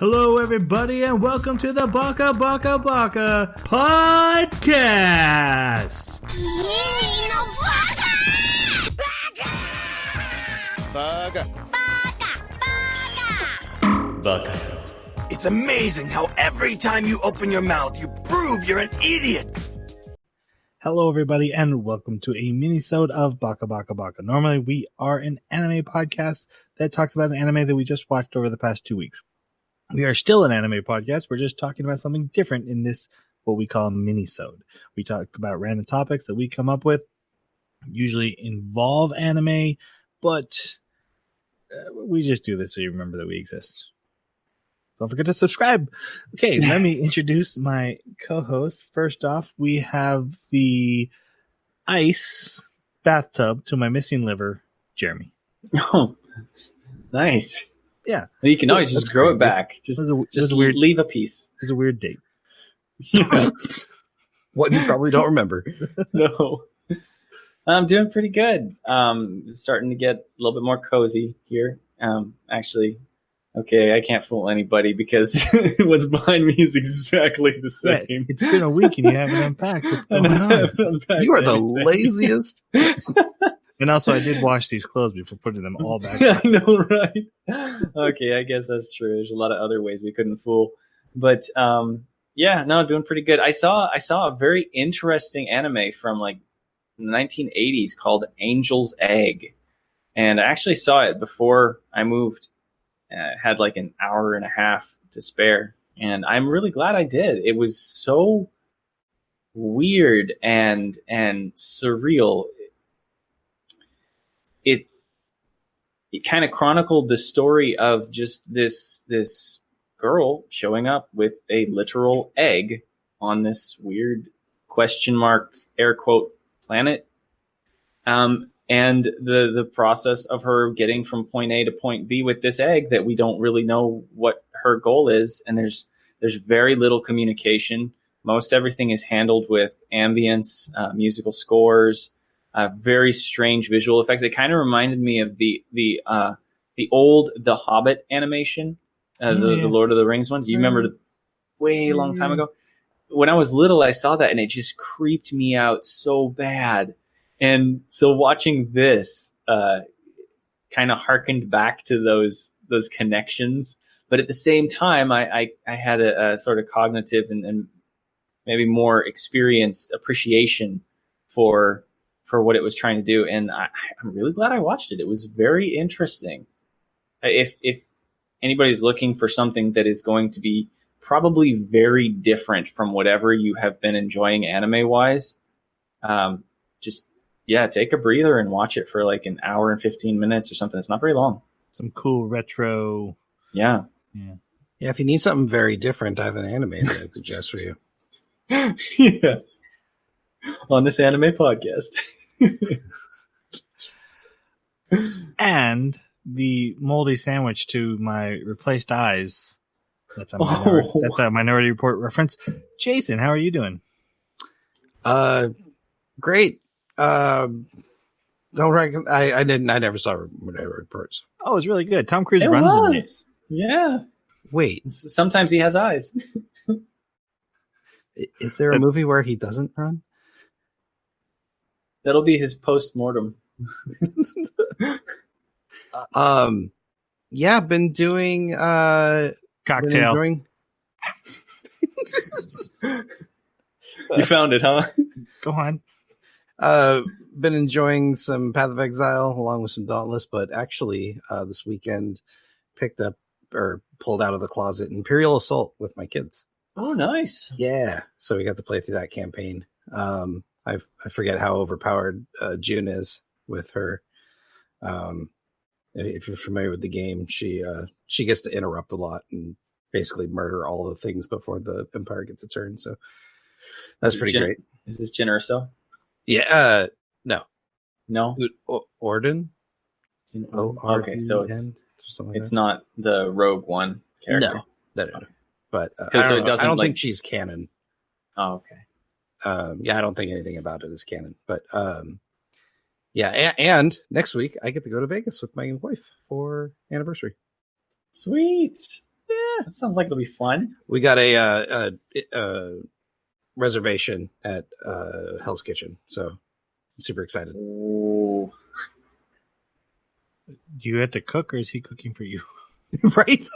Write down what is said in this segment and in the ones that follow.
Hello, everybody, and welcome to the Baka podcast. Baka. It's amazing how every time you open your mouth, you prove you're an idiot. Hello, everybody, and welcome to a minisode of Baka. Normally, we are an anime podcast that talks about an anime that we just watched over the past 2 weeks. We are still an anime podcast. We're just talking about something different in this, what we call a minisode. We talk about random topics that we come up with, usually involve anime, but we just do this so you remember that we exist. Don't forget to subscribe. Okay, let me introduce my co-host. First off, we have the ice bathtub to my missing liver, Jeremy. Oh, nice. Yeah. Well, you can always just grow it back. Just weird, leave a piece. It was a weird date. What you probably don't remember. No. I'm doing pretty good. It's starting to get a little bit more cozy here. Actually, okay, I can't fool anybody because what's behind me is exactly the same. Yeah, it's been a week and you haven't unpacked what's going on. You are the laziest. And also, I did wash these clothes before putting them all back. I know, right? Okay, I guess that's true. There's a lot of other ways we couldn't fool. But yeah, no, doing pretty good. I saw a very interesting anime from like the 1980s called Angel's Egg. And I actually saw it before I moved. Had like an hour and a half to spare. And I'm really glad I did. It was so weird and surreal. It kind of chronicled the story of just this girl showing up with a literal egg on this weird question mark air quote planet, and the process of her getting from point A to point B with this egg that we don't really know what her goal is, and there's very little communication. Most everything is handled with ambience, musical scores. Very strange visual effects. It kind of reminded me of the old The Hobbit animation, the Lord of the Rings ones. You remember way long time ago? When I was little, I saw that and it just creeped me out so bad. And so watching this kind of harkened back to those connections. But at the same time, I had a sort of cognitive and maybe more experienced appreciation for what it was trying to do. And I'm really glad I watched it. It was very interesting. If anybody's looking for something that is going to be probably very different from whatever you have been enjoying anime wise, just, yeah, take a breather and watch it for like an hour and 15 minutes or something. It's not very long. Some cool retro. Yeah. Yeah, if you need something very different, I have an anime that I suggest for you. Yeah. On this anime podcast. And the moldy sandwich to my replaced eyes. That's a Minority Report reference. Jason, how are you doing? Great. Don't reckon. I never saw Minority Reports. Oh, it's really good. Tom Cruise runs in it. Yeah. Wait, Sometimes he has eyes. is there a movie where he doesn't run? That'll be his post-mortem. Yeah, been doing Cocktail. Been You found it, huh? Go on. been enjoying some Path of Exile along with some Dauntless, but actually this weekend picked up or pulled out of the closet Imperial Assault with my kids. Oh, nice. Yeah, so we got to play through that campaign. I forget how overpowered June is with her. If you're familiar with the game, she gets to interrupt a lot and basically murder all the things before the Empire gets a turn. So that's pretty great. Is this Jyn Erso? Yeah. No. Orden. Okay, so it's not the Rogue One character. No. But I don't think she's canon. Oh, okay. Yeah, I don't think anything about it is canon. But yeah, and next week I get to go to Vegas with my wife for anniversary. Sweet. That sounds like it'll be fun. We got a reservation at Hell's Kitchen, so I'm super excited. Ooh. Do you have to cook, or is he cooking for you? Right?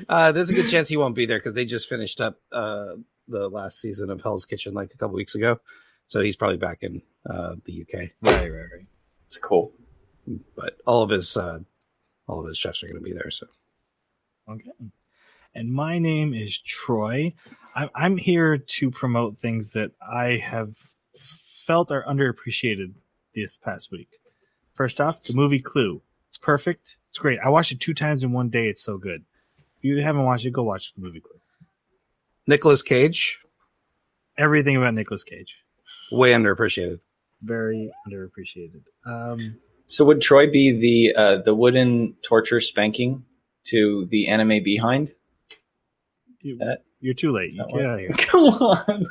There's a good chance he won't be there because they just finished up the last season of Hell's Kitchen like a couple weeks ago, so he's probably back in the UK. Right. It's cool. But all of his chefs are going to be there. So Okay. And my name is Troy. I'm here to promote things that I have felt are underappreciated this past week. First off, the movie Clue. It's perfect. It's great. I watched it 2 times in one day. It's so good. If you haven't watched it, go watch the movie Clue. Nicolas Cage, Everything about Nicolas Cage. way underappreciated. Very underappreciated. So would Troy be the wooden torture spanking to the anime behind? You're too late. Is that Get out of here. Come on.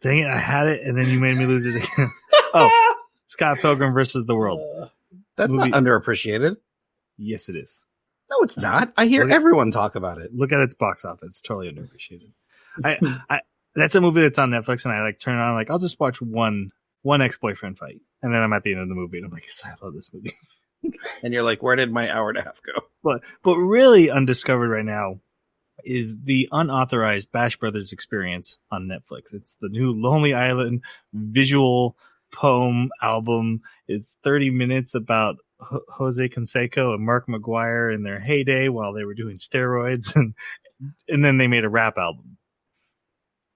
Dang it, I had it, and then you made me lose it again. Oh, Scott Pilgrim versus the World. That's Movie- not underappreciated. Yes, it is. No, it's not. I hear everyone talk about it. Look at its box office. It's totally underappreciated. I that's a movie that's on Netflix, and I like turn it on, like I'll just watch one ex-boyfriend fight, and then I'm at the end of the movie, and I'm like, I love this movie. And you're like, where did my hour and a half go? But really undiscovered right now is the unauthorized Bash Brothers experience on Netflix. It's the new Lonely Island visual poem album. It's 30 minutes about Jose Canseco and Mark McGuire in their heyday while they were doing steroids, and then they made a rap album.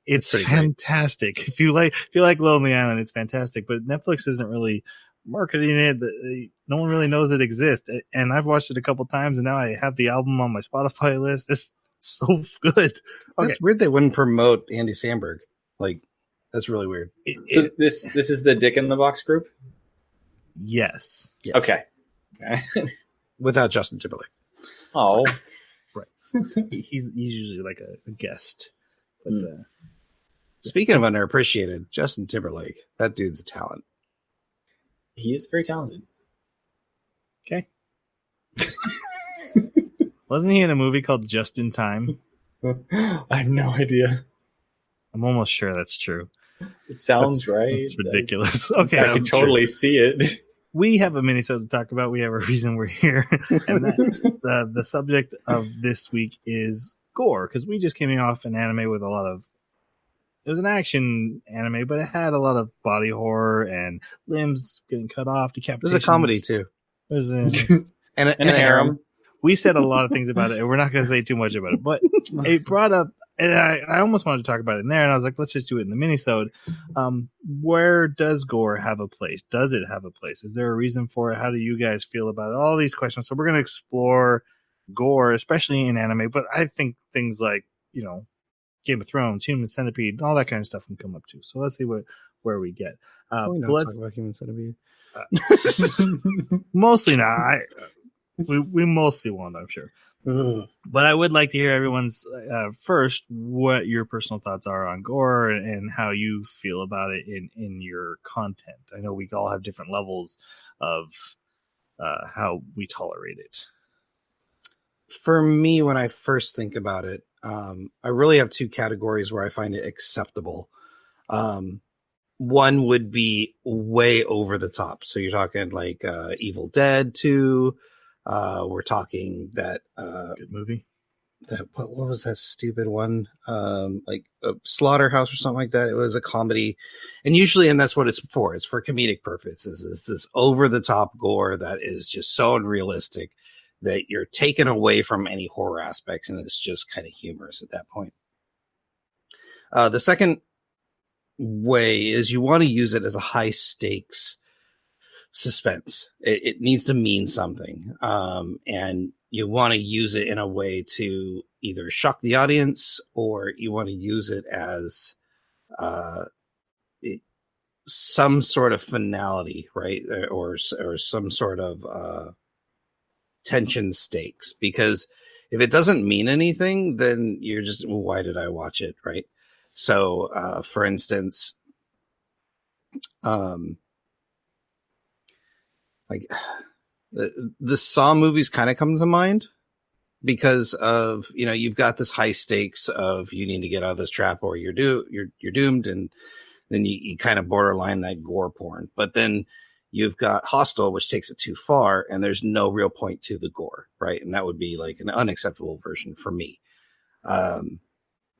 It's fantastic. Great. If you like Lonely Island, it's fantastic. But Netflix isn't really marketing it. No one really knows it exists. And I've watched it a couple times, and now I have the album on my Spotify list. It's so good. Okay. That's weird they wouldn't promote Andy Samberg. Like, that's really weird. So this is the Dick in the Box group? Yes. Okay. Without Justin Timberlake. Oh. Right. He's usually like a guest. But speaking of underappreciated, Justin Timberlake, that dude's a talent. He is very talented. Okay. Wasn't he in a movie called Just in Time? I have no idea. I'm almost sure that's true. It sounds right. It's ridiculous. Okay. I can totally see it. We have a minisode to talk about. We have a reason we're here. And the subject of this week is Gore, because we just came off an anime with it was an action anime, but it had a lot of body horror and limbs getting cut off, decapitation. There's a comedy too. There's and a harem. We said a lot of things about it, and we're not going to say too much about it, but it brought up, and I almost wanted to talk about it in there, and I was like, let's just do it in the minisode. Where does Gore have a place? Does it have a place? Is there a reason for it? How do you guys feel about it? All these questions. So we're going to explore Gore, especially in anime, but I think things like, Game of Thrones, Human Centipede, all that kind of stuff can come up too. So let's see where we get. Let's talk about Human Centipede. Mostly not. We mostly won't, I'm sure. But I would like to hear everyone's first what your personal thoughts are on Gore and how you feel about it in your content. I know we all have different levels of how we tolerate it. For me, when I first think about it, I really have 2 categories where I find it acceptable. One would be way over the top. So you're talking like Evil Dead 2. We're talking that good movie. What was that stupid one? Like a Slaughterhouse or something like that. It was a comedy, and that's what it's for. It's for comedic purposes. It's this over the top gore that is just so unrealistic that you're taken away from any horror aspects, and it's just kind of humorous at that point. The second way is you want to use it as a high stakes suspense. It needs to mean something. And you want to use it in a way to either shock the audience, or you want to use it as some sort of finality, right? Or some sort of tension stakes. Because if it doesn't mean anything, then you're just, well, why did I watch it, right? So, for instance, like The Saw movies kind of come to mind because of, you've got this high stakes of you need to get out of this trap or you're doomed. And then you kind of borderline that gore porn, but then you've got Hostel, which takes it too far and there's no real point to the gore. Right. And that would be like an unacceptable version for me.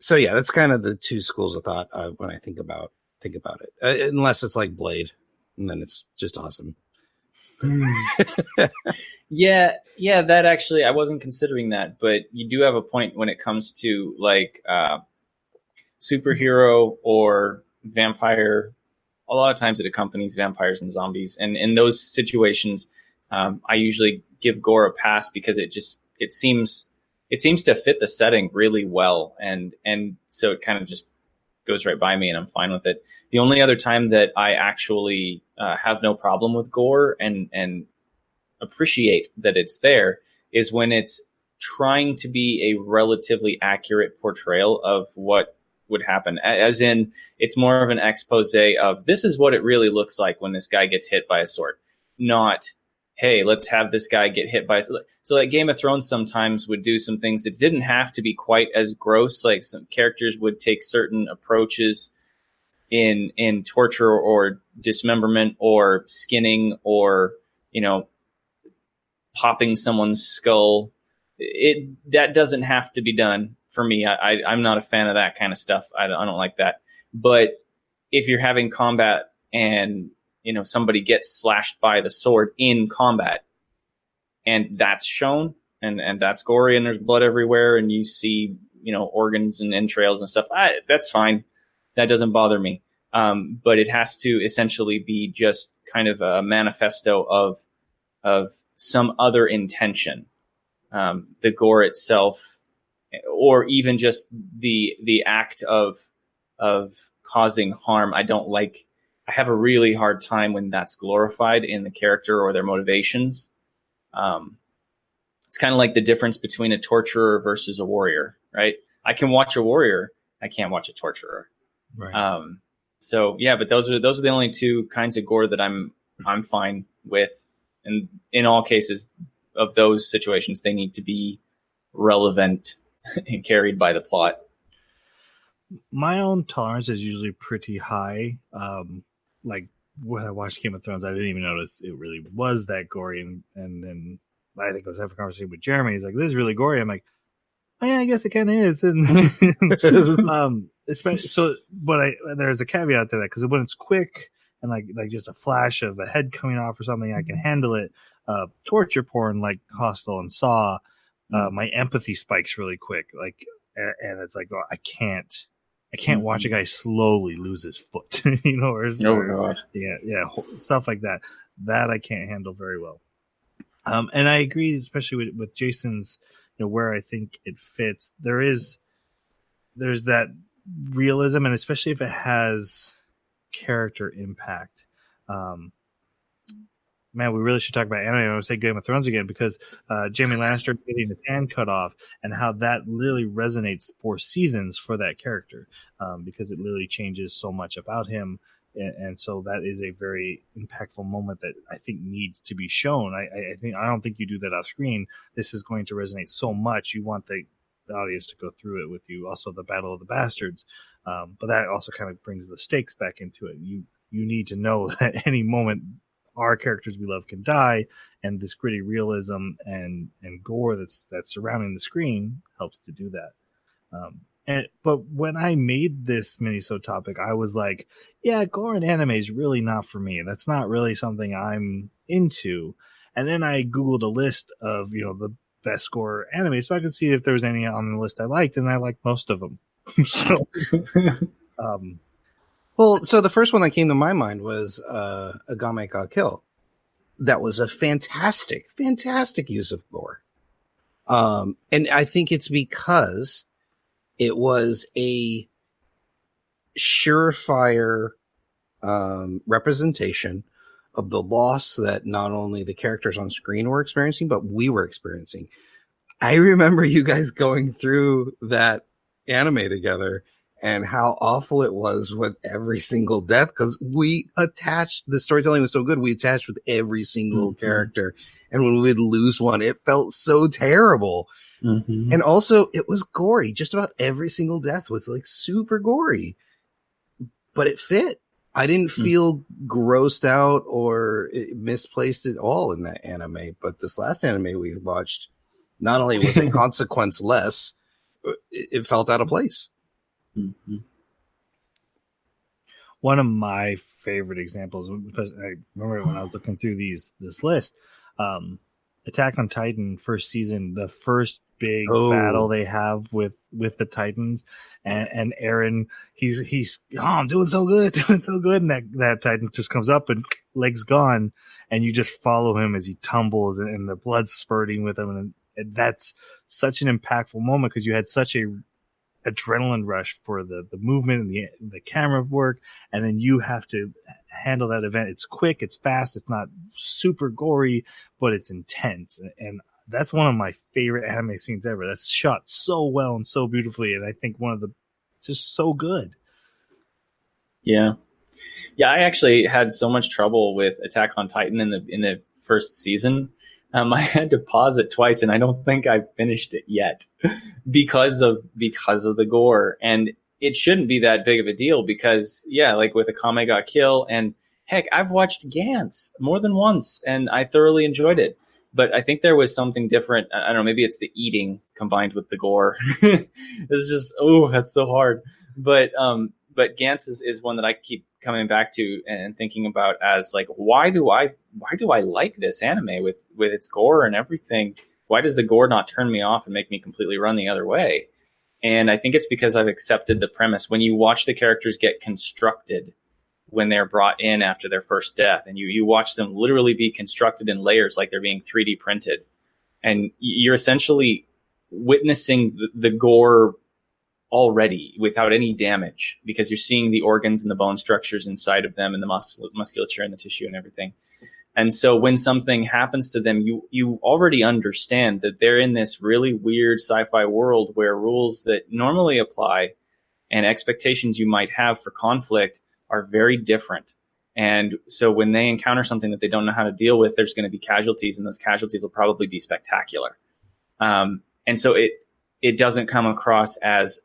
So yeah, that's kind of the two schools of thought when I think about it, unless it's like Blade, and then it's just awesome. Yeah, that actually, I wasn't considering that, but you do have a point when it comes to like superhero or vampire. A lot of times it accompanies vampires and zombies, and in those situations, I usually give gore a pass because it seems to fit the setting really well, and so it kind of just goes right by me, and I'm fine with it. The only other time that I actually have no problem with gore and appreciate that it's there is when it's trying to be a relatively accurate portrayal of what would happen. As in, it's more of an expose of this is what it really looks like when this guy gets hit by a sword. Not, hey, let's have this guy get hit by a sword. So like Game of Thrones sometimes would do some things that didn't have to be quite as gross. Like some characters would take certain approaches in torture or dismemberment or skinning or, popping someone's skull. That doesn't have to be done for me. I'm not a fan of that kind of stuff. I don't like that. But if you're having combat and, somebody gets slashed by the sword in combat and that's shown and that's gory and there's blood everywhere and you see, organs and entrails and stuff, that's fine. That doesn't bother me. But it has to essentially be just kind of a manifesto of some other intention. The gore itself, or even just the act of causing harm. I don't like. I have a really hard time when that's glorified in the character or their motivations. It's kind of like the difference between a torturer versus a warrior, right? I can watch a warrior. I can't watch a torturer. Right. So yeah, but those are the only two kinds of gore that I'm fine with. And in all cases of those situations, they need to be relevant and carried by the plot. My own tolerance is usually pretty high. Like when I watched Game of Thrones, I didn't even notice it really was that gory. And then I think I was having a conversation with Jeremy. He's like, "This is really gory." I'm like, "Oh yeah, I guess it kind of is." And especially but there's a caveat to that because when it's quick and like just a flash of a head coming off or something, I can handle it. Torture porn like Hostel and Saw, my empathy spikes really quick. Like, and it's like, oh, I can't watch a guy slowly lose his foot, or stuff like that. That I can't handle very well. And I agree, especially with Jason's, where I think it fits. There's that realism, and especially if it has character impact. Man, we really should talk about anime. I would say Game of Thrones again because Jaime Lannister getting his hand cut off and how that literally resonates for seasons for that character because it literally changes so much about him. And so that is a very impactful moment that I think needs to be shown. I don't think you do that off screen. This is going to resonate so much. You want the audience to go through it with you. Also, the Battle of the Bastards, but that also kind of brings the stakes back into it. You need to know that at any moment our characters we love can die, and this gritty realism and gore that's surrounding the screen helps to do that. But when I made this minisode topic, I was like, yeah, gore in anime is really not for me. That's not really something I'm into. And then I Googled a list of, the best gore anime so I could see if there was any on the list I liked, and I liked most of them. So, well, so the first one that came to my mind was Agame ga Kill. That was a fantastic use of gore. And I think it's because it was a surefire representation of the loss that not only the characters on screen were experiencing, but we were experiencing. I remember you guys going through that anime together and how awful it was with every single death, because the storytelling was so good, we attached with every single character, and when we'd lose one, it felt so terrible. And also, it was gory. Just about every single death was like super gory, but it fit. I didn't feel grossed out or misplaced at all in that anime. But this last anime we watched, not only was the consequence less, it felt out of place. One of my favorite examples, because I remember when I was looking through this list, Attack on Titan first season, the first big battle they have with the Titans, and Eren, he's I'm doing so good, and that Titan just comes up and legs gone, and you just follow him as he tumbles and the blood's spurting with him, and that's such an impactful moment because you had such a adrenaline rush for the movement and the camera work, and then you have to handle that event. It's quick, it's fast, it's not super gory, but it's intense, and that's one of my favorite anime scenes ever. That's shot so well and so beautifully, and I think just so good. Yeah, I actually had so much trouble with Attack on Titan in the first season. I had to pause it twice, and I don't think I finished it yet because of the gore. And it shouldn't be that big of a deal because, like with Akame got kill, and heck, I've watched Gantz more than once, and I thoroughly enjoyed it. But I think there was something different. I don't know, maybe it's the eating combined with the gore. It's just, that's so hard. But Gantz is one that I keep coming back to and thinking about as like, why do I like this anime with its gore and everything? Why does the gore not turn me off and make me completely run the other way? And I think it's because I've accepted the premise. When you watch the characters get constructed when they're brought in after their first death, and you watch them literally be constructed in layers like they're being 3D printed, and you're essentially witnessing the gore already without any damage because you're seeing the organs and the bone structures inside of them and the musculature and the tissue and everything. And so when something happens to them, you already understand that they're in this really weird sci-fi world where rules that normally apply and expectations you might have for conflict are very different. And so when they encounter something that they don't know how to deal with, there's going to be casualties, and those casualties will probably be spectacular. And so it doesn't come across as,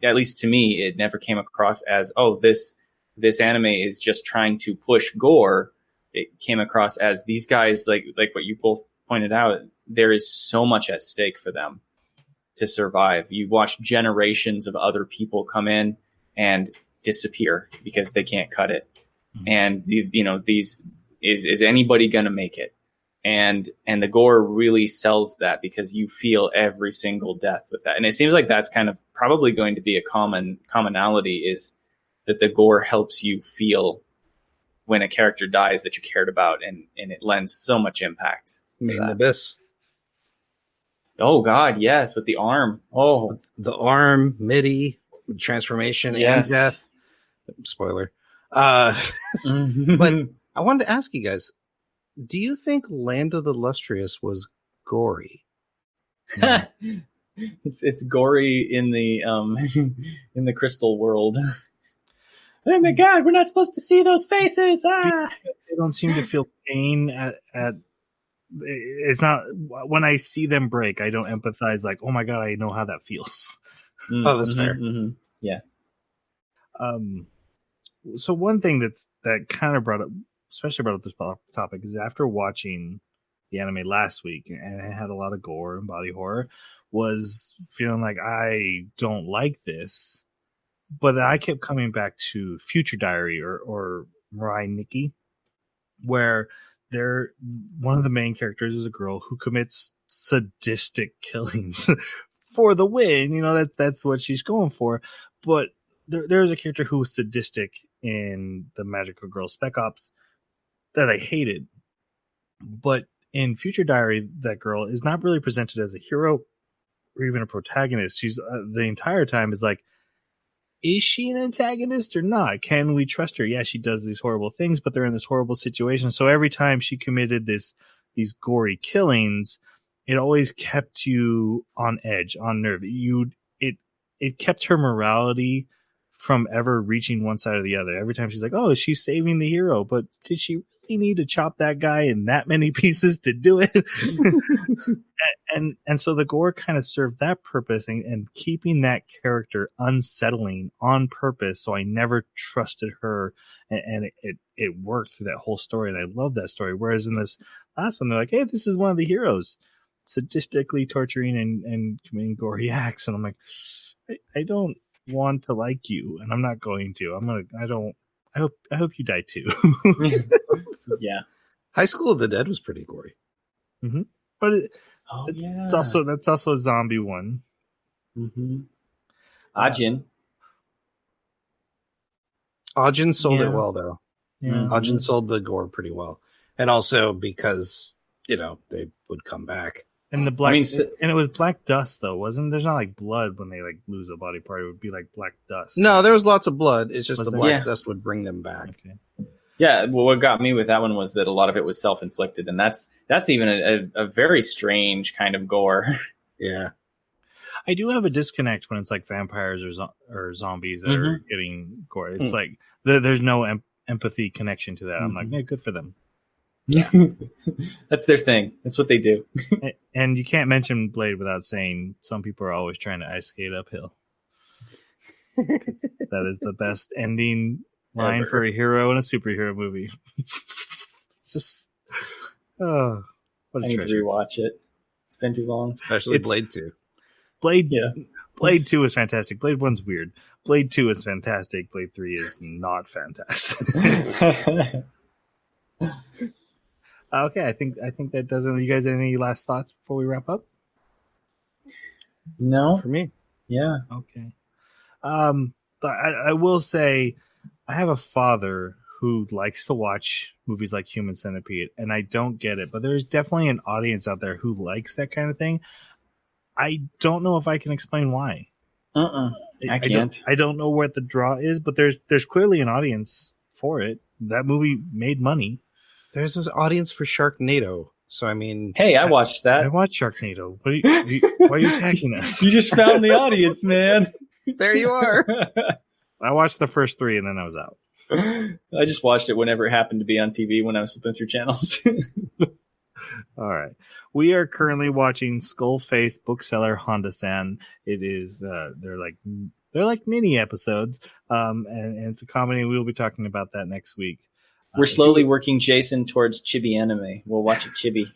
at least to me, it never came across as, this anime is just trying to push gore. It came across as these guys, like what you both pointed out, there is so much at stake for them to survive. You watch generations of other people come in and disappear because they can't cut it. And is anybody going to make it? And the gore really sells that because you feel every single death with that. And it seems like that's kind of probably going to be a commonality, is that the gore helps you feel when a character dies that you cared about, and it lends so much impact. Made in Abyss. Oh God, yes, with the arm. Oh, the arm, MIDI, transformation, and death. Spoiler. But I wanted to ask you guys, do you think Land of the Lustrous was gory? It's gory in the in the crystal world. Oh my God, we're not supposed to see those faces. They don't seem to feel pain at it's not, when I see them break, I don't empathize like, oh my God, I know how that feels. Oh, that's fair. Mm-hmm. Yeah. So one thing that kind of brought up this topic is after watching the anime last week, and it had a lot of gore and body horror, was feeling like I don't like this. But then I kept coming back to Future Diary or Mirai Nikki, where one of the main characters is a girl who commits sadistic killings for the win. You know, that's what she's going for. But there's a character who was sadistic in the Magical Girl Spec Ops that I hated. But in Future Diary, that girl is not really presented as a hero or even a protagonist. She's the entire time is like, is she an antagonist or not? Can we trust her? Yeah, she does these horrible things, but they're in this horrible situation. So every time she committed these gory killings, it always kept you on edge, on nerve. It kept her morality from ever reaching one side or the other. Every time she's like, oh, she's saving the hero, but did she really need to chop that guy in that many pieces to do it? and so the gore kind of served that purpose and keeping that character unsettling on purpose. So I never trusted her, and it worked through that whole story. And I love that story. Whereas in this last one, they're like, hey, this is one of the heroes sadistically torturing and committing gory acts. And I'm like, I don't want to like you, and I'm not going to. I hope you die too. Yeah. High School of the Dead was pretty gory. Mm-hmm. But it's also a zombie one. Mm-hmm. Ajin. Ajin sold it well, though. Yeah. Ajin sold the gore pretty well, and also because they would come back. And the black, and it was black dust though, wasn't? There's not like blood when they like lose a body part. It would be like black dust. No, there was lots of blood. It's just the black Yeah. dust would bring them back. Okay. Yeah, well, what got me with that one was that a lot of it was self-inflicted, and that's even a very strange kind of gore. Yeah, I do have a disconnect when it's like vampires or zombies that are getting gore. It's like there's no empathy connection to that. I'm like, yeah, good for them. Yeah, that's their thing. That's what they do. And you can't mention Blade without saying some people are always trying to ice skate uphill. That is the best ending line for a hero in a superhero movie. It's just, what a I need treasure. to rewatch it. It's been too long. especially Blade 2. Blade 2 is fantastic. Blade 1's weird. Blade 2 is fantastic. Blade 3 is not fantastic. Okay, I think that does it. You guys have any last thoughts before we wrap up? No, For me, yeah. Okay. I will say I have a father who likes to watch movies like Human Centipede, and I don't get it, but there's definitely an audience out there who likes that kind of thing. I don't know if I can explain why. I can't. I don't know what the draw is, but there's clearly an audience for it. That movie made money. there's this audience for Sharknado. So I mean, Hey, I watched that. I watched Sharknado. Why are you attacking us? You just found the audience, man. there you are. I watched the first 3 and then I was out. I just watched it whenever it happened to be on TV when I was flipping through channels. All right. We are currently watching Skullface Bookseller Honda-san. It is they're like mini episodes. And it's a comedy. We will be talking about that next week. We're slowly working Jason towards chibi anime. We'll watch it chibi.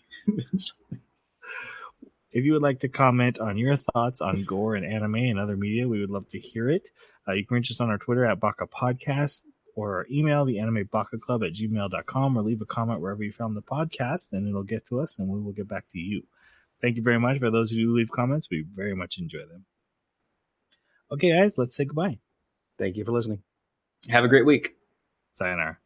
If you would like to comment on your thoughts on gore and anime and other media, we would love to hear it. You can reach us on our Twitter at Baka Podcast or our email, theanimebakaclub@gmail.com, or leave a comment wherever you found the podcast, and it'll get to us, and we will get back to you. Thank you very much. For those who do leave comments, we very much enjoy them. Okay, guys, let's say goodbye. Thank you for listening. Have a great week. Sayonara.